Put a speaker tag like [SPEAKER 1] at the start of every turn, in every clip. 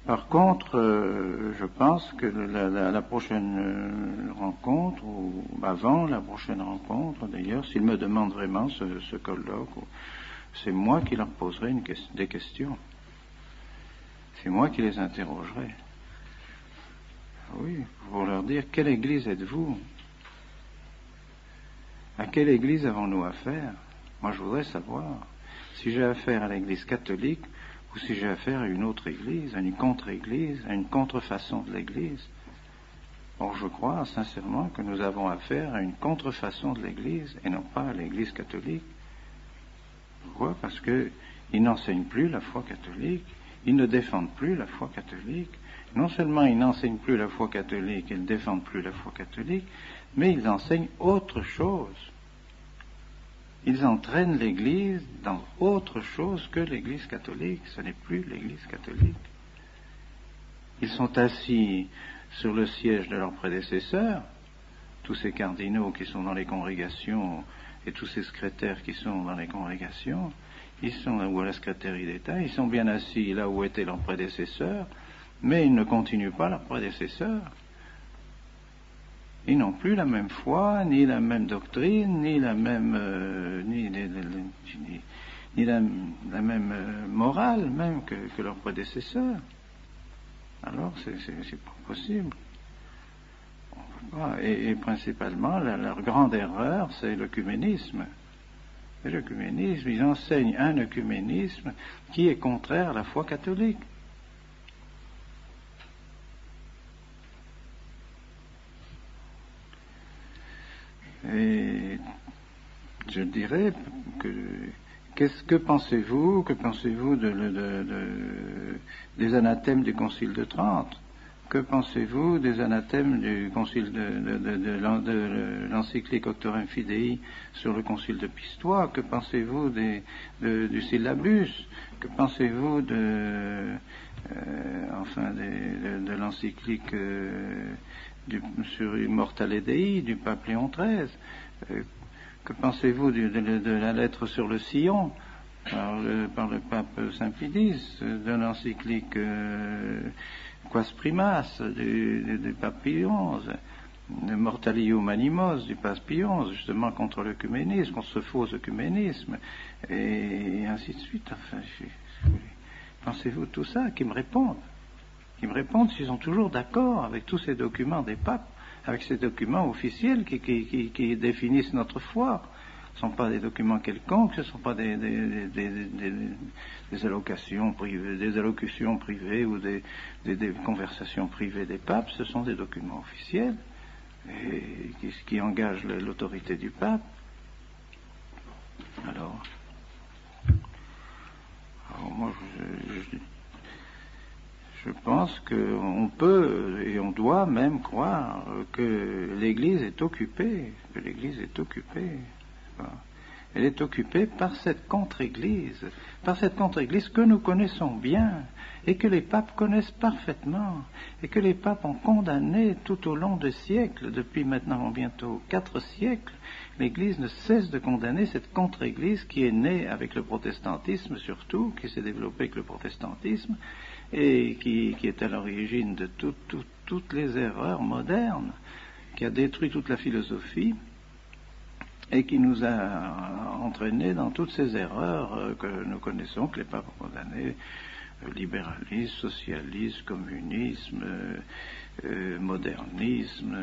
[SPEAKER 1] Par contre, je pense que la prochaine rencontre, ou avant la prochaine rencontre d'ailleurs, s'ils me demandent vraiment ce colloque, c'est moi qui leur poserai des questions. C'est moi qui les interrogerai. Oui, pour leur dire, quelle église êtes-vous? À quelle église avons-nous affaire? Moi, je voudrais savoir si j'ai affaire à l'église catholique ou si j'ai affaire à une autre église, à une contre-église, à une contrefaçon de l'église. Or, je crois sincèrement que nous avons affaire à une contrefaçon de l'église et non pas à l'église catholique. Pourquoi? Parce qu'ils n'enseignent plus la foi catholique, ils ne défendent plus la foi catholique. Non seulement ils n'enseignent plus la foi catholique, ils ne défendent plus la foi catholique, mais ils enseignent autre chose. Ils entraînent l'Église dans autre chose que l'Église catholique. Ce n'est plus l'Église catholique. Ils sont assis sur le siège de leurs prédécesseurs, tous ces cardinaux qui sont dans les congrégations et tous ces secrétaires qui sont dans les congrégations, ils sont là où à la secrétaire d'État, ils sont bien assis là où étaient leurs prédécesseurs, mais ils ne continuent pas leurs prédécesseurs. Ils n'ont plus la même foi, ni la même doctrine, ni la même, ni la même morale même que leurs prédécesseurs. Alors c'est pas possible. Et principalement, leur grande erreur, c'est l'œcuménisme. Et l'œcuménisme, ils enseignent un œcuménisme qui est contraire à la foi catholique. Et je dirais que pensez-vous des anathèmes du Concile de Trente? Que pensez-vous des anathèmes du Concile de l'encyclique Auctorem Fidei sur le Concile de Pistoie? Que pensez-vous du syllabus? Que pensez-vous de l'encyclique sur Immortale Dei du pape Léon XIII? Que pensez-vous de la lettre sur le sillon par le pape Saint-Pidis, de l'encyclique Quas Primas du pape Pie XI, de Mortali Humanimos du pape Pie XI, justement contre l'œcuménisme, contre ce faux œcuménisme, et ainsi de suite. Enfin, pensez-vous de tout ça? Qui me répondent s'ils sont toujours d'accord avec tous ces documents des papes, avec ces documents officiels qui définissent notre foi. Ce ne sont pas des documents quelconques, ce ne sont pas des allocations privées ou des conversations privées des papes, ce sont des documents officiels et qui engagent l'autorité du pape. Alors moi je pense qu'on peut et on doit même croire que l'Église est occupée, Elle est occupée par cette contre-Église que nous connaissons bien et que les papes connaissent parfaitement et que les papes ont condamné tout au long des siècles, depuis maintenant bientôt 4 siècles. L'Église ne cesse de condamner cette contre-Église qui est née avec le protestantisme surtout, qui s'est développée avec le protestantisme et qui est à l'origine de toutes les erreurs modernes, qui a détruit toute la philosophie et qui nous a entraînés dans toutes ces erreurs que nous connaissons, que les papes ont condamnées, libéralisme, socialisme, communisme, modernisme,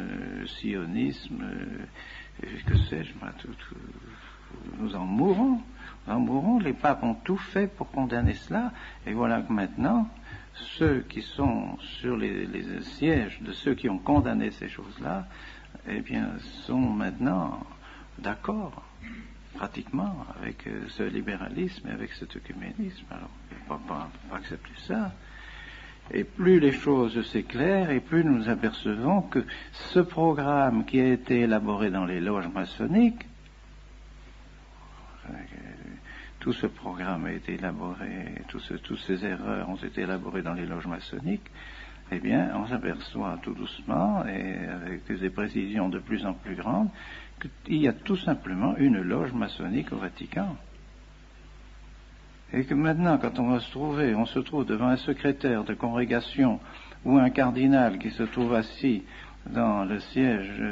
[SPEAKER 1] sionisme, que sais-je, nous en mourrons, les papes ont tout fait pour condamner cela, et voilà que maintenant, ceux qui sont sur les sièges de ceux qui ont condamné ces choses-là, eh bien, sont maintenant d'accord, pratiquement, avec ce libéralisme et avec cet œcuménisme. Alors, on ne peut pas accepter ça. Et plus les choses s'éclairent, et plus nous nous apercevons que ce programme qui a été élaboré dans les loges maçonniques, tout ce programme a été élaboré, toutes ces erreurs ont été élaborées dans les loges maçonniques, eh bien, on s'aperçoit tout doucement, et avec des précisions de plus en plus grandes, qu'il y a tout simplement une loge maçonnique au Vatican. Et que maintenant, quand on se trouve devant un secrétaire de congrégation ou un cardinal qui se trouve assis dans le siège,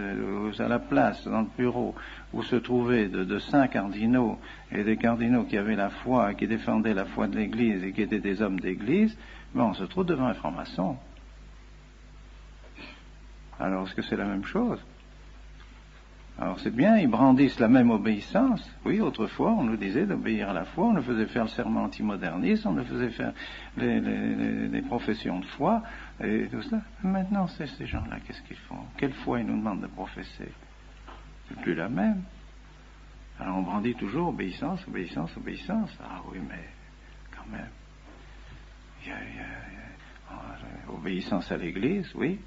[SPEAKER 1] à la place, dans le bureau, où se trouvaient de saints cardinaux, et des cardinaux qui avaient la foi, qui défendaient la foi de l'Église et qui étaient des hommes d'Église, ben on se trouve devant un franc-maçon. Alors, est-ce que c'est la même chose? Alors c'est bien, ils brandissent la même obéissance. Oui, autrefois, on nous disait d'obéir à la foi, on nous faisait faire le serment antimoderniste, on nous faisait faire les professions de foi, et tout ça. Maintenant, c'est ces gens-là, qu'est-ce qu'ils font? Quelle foi ils nous demandent de professer? C'est plus la même. Alors on brandit toujours obéissance, obéissance, obéissance. Ah oui, mais quand même. Obéissance à l'Église, oui.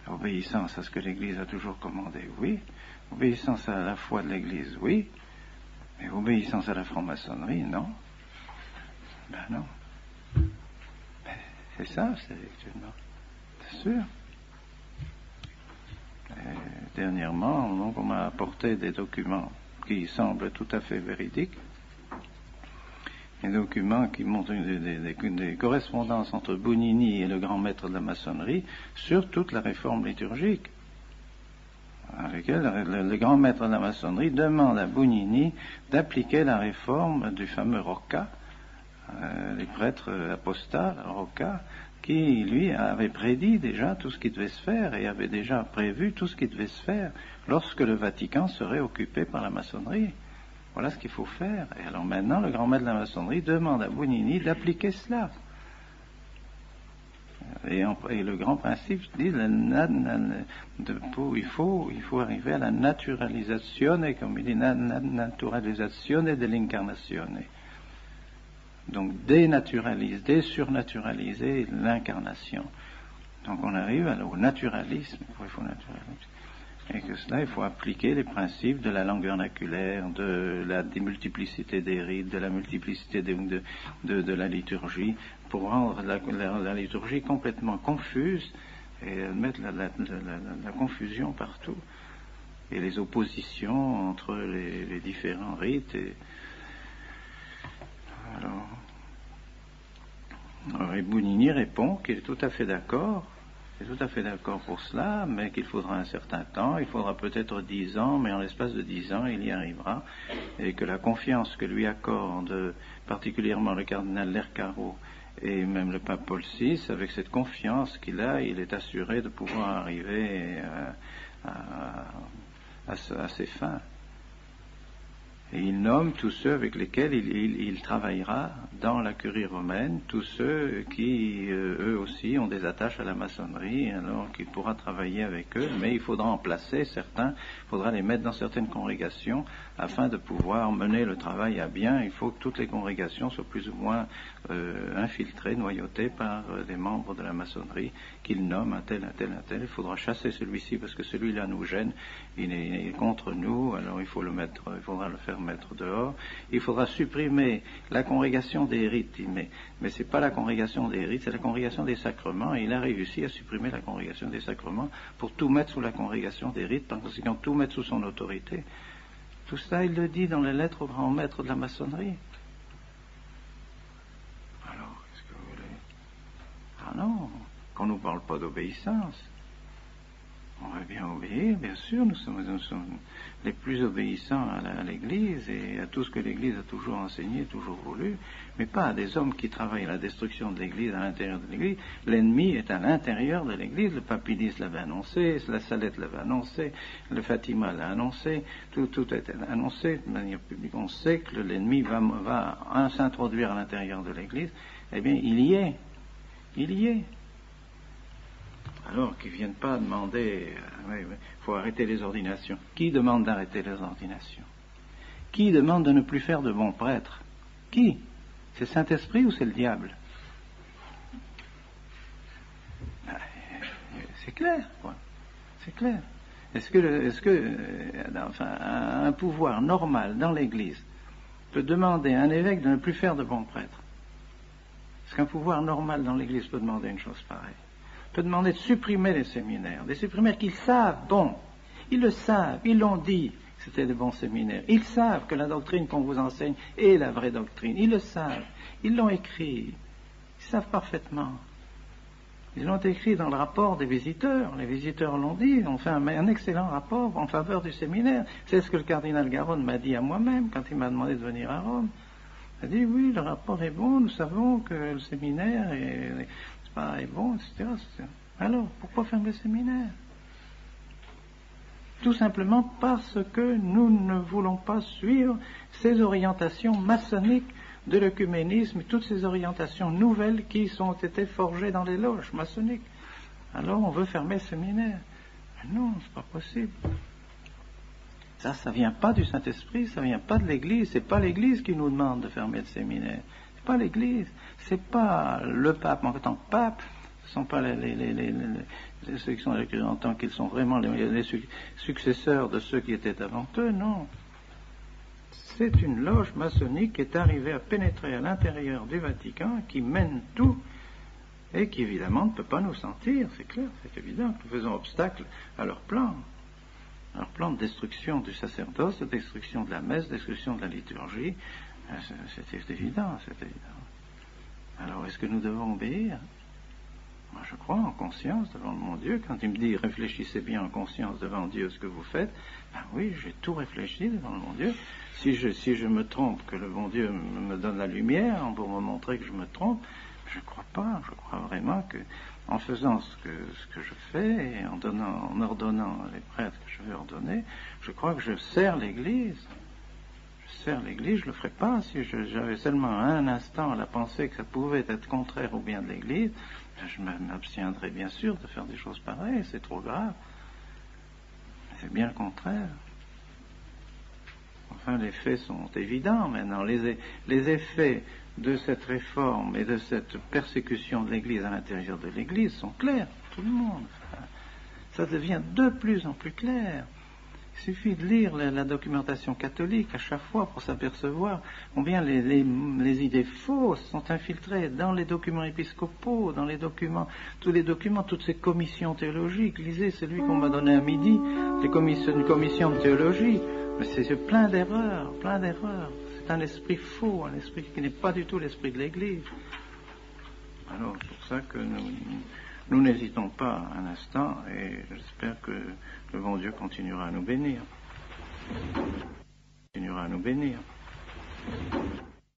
[SPEAKER 1] Obéissance à ce que l'Église a toujours commandé, oui. Obéissance à la foi de l'Église, oui. Mais obéissance à la franc-maçonnerie, non. Ben non. Ben, c'est ça, c'est actuellement. C'est sûr. Et dernièrement, donc, on m'a apporté des documents qui semblent tout à fait véridiques. Des documents qui montrent des correspondances entre Bugnini et le grand maître de la maçonnerie sur toute la réforme liturgique. Avec elle, le grand maître de la maçonnerie demande à Bugnini d'appliquer la réforme du fameux Rocca, les prêtres apostats, Rocca, qui, lui, avait prédit déjà tout ce qui devait se faire et avait déjà prévu tout ce qui devait se faire lorsque le Vatican serait occupé par la maçonnerie. Voilà ce qu'il faut faire. Et alors maintenant, le grand maître de la maçonnerie demande à Bugnini d'appliquer cela. Et le grand principe dit il faut arriver à la naturalisazione, comme il dit, naturalisazione dell'incarnazione. Donc désurnaturaliser l'incarnation. Donc on arrive au naturalisme. Il faut naturalisme. Et que cela, il faut appliquer les principes de la langue vernaculaire, de la démultiplicité des rites, de la multiplicité de la liturgie, pour rendre la liturgie complètement confuse et mettre la confusion partout. Et les oppositions entre les différents rites. Alors Bugnini répond qu'il est tout à fait d'accord. Il est tout à fait d'accord pour cela, mais qu'il faudra un certain temps, il faudra peut-être 10 ans, mais en l'espace de 10 ans, il y arrivera, et que la confiance que lui accorde particulièrement le cardinal Lercaro et même le pape Paul VI, avec cette confiance qu'il a, il est assuré de pouvoir arriver à ses fins. Et il nomme tous ceux avec lesquels il travaillera dans la curie romaine, tous ceux qui, eux aussi, ont des attaches à la maçonnerie, alors qu'il pourra travailler avec eux, mais il faudra en placer certains, il faudra les mettre dans certaines congrégations, afin de pouvoir mener le travail à bien. Il faut que toutes les congrégations soient plus ou moins infiltrées, noyautées par des membres de la maçonnerie, qu'il nomme un tel, un tel, un tel. Il faudra chasser celui-ci, parce que celui-là nous gêne, il est contre nous, alors il faudra le faire mettre dehors. Il faudra supprimer la congrégation des rites, mais c'est pas la congrégation des rites, c'est la congrégation des sacrements, et il a réussi à supprimer la congrégation des sacrements pour tout mettre sous la congrégation des rites, par conséquent tout mettre sous son autorité. Tout ça, il le dit dans les lettres au grand maître de la maçonnerie. Alors, qu'est-ce que vous voulez? Ah non, qu'on ne nous parle pas d'obéissance. On va bien obéir, bien sûr, nous sommes les plus obéissants à l'Église et à tout ce que l'Église a toujours enseigné, toujours voulu, mais pas à des hommes qui travaillent à la destruction de l'Église, à l'intérieur de l'Église. L'ennemi est à l'intérieur de l'Église. Le Papidis l'avait annoncé, la Salette l'avait annoncé, le Fatima l'a annoncé, tout est annoncé de manière publique. On sait que l'ennemi va s'introduire à l'intérieur de l'Église. Eh bien, il y est. Alors qu'ils ne viennent pas demander, il faut arrêter les ordinations. Qui demande d'arrêter les ordinations? Qui demande de ne plus faire de bons prêtres? Qui? C'est Saint-Esprit ou c'est le diable? C'est clair, quoi. C'est clair. Est-ce que un pouvoir normal dans l'Église peut demander à un évêque de ne plus faire de bons prêtres? Est-ce qu'un pouvoir normal dans l'Église peut demander une chose pareille? Peut demander de supprimer les séminaires, des séminaires qu'ils savent, bon, ils le savent, ils l'ont dit, c'était des bons séminaires. Ils savent que la doctrine qu'on vous enseigne est la vraie doctrine. Ils le savent. Ils l'ont écrit. Ils savent parfaitement. Ils l'ont écrit dans le rapport des visiteurs. Les visiteurs l'ont dit. Ils ont fait un excellent rapport en faveur du séminaire. C'est ce que le cardinal Garonne m'a dit à moi-même quand il m'a demandé de venir à Rome. Il a dit, oui, le rapport est bon. Nous savons que le séminaire est bon, etc. Alors, pourquoi fermer le séminaire? Tout simplement parce que nous ne voulons pas suivre ces orientations maçonniques de l'œcuménisme et toutes ces orientations nouvelles qui ont été forgées dans les loges maçonniques. Alors on veut fermer le séminaire. Mais non, c'est pas possible. Ça vient pas du Saint-Esprit, ça vient pas de l'Église. C'est pas l'Église qui nous demande de fermer le séminaire. C'est pas l'Église. C'est pas le pape en tant que pape. Ce ne sont pas ceux qui sont avec eux en tant qu'ils sont vraiment les successeurs de ceux qui étaient avant eux, non. C'est une loge maçonnique qui est arrivée à pénétrer à l'intérieur du Vatican, qui mène tout, et qui évidemment ne peut pas nous sentir, c'est clair, c'est évident, que nous faisons obstacle à leur plan de destruction du sacerdoce, de destruction de la messe, de destruction de la liturgie, c'est évident, c'est évident. Alors est-ce que nous devons obéir? Moi, je crois en conscience devant mon Dieu. Quand il me dit réfléchissez bien en conscience devant Dieu ce que vous faites, ben oui, j'ai tout réfléchi devant mon Dieu. Si je me trompe, que le bon Dieu me donne la lumière pour me montrer que je me trompe, je ne crois pas. Je crois vraiment que en faisant ce que je fais et en ordonnant les prêtres que je vais ordonner, je crois que je sers l'Église. Je sers l'Église, je ne le ferai pas si j'avais seulement un instant la pensée que ça pouvait être contraire au bien de l'Église. Je m'abstiendrai bien sûr de faire des choses pareilles, c'est trop grave. C'est bien le contraire. Enfin, les faits sont évidents maintenant. Les effets de cette réforme et de cette persécution de l'Église à l'intérieur de l'Église sont clairs, tout le monde. Ça devient de plus en plus clair. Il suffit de lire la documentation catholique à chaque fois pour s'apercevoir combien les idées fausses sont infiltrées dans les documents épiscopaux, dans tous les documents, toutes ces commissions théologiques. Lisez celui qu'on m'a donné à midi, une commission de théologie. Mais c'est plein d'erreurs, plein d'erreurs. C'est un esprit faux, un esprit qui n'est pas du tout l'esprit de l'Église. Alors, c'est pour ça que nous n'hésitons pas un instant et j'espère que le bon Dieu continuera à nous bénir.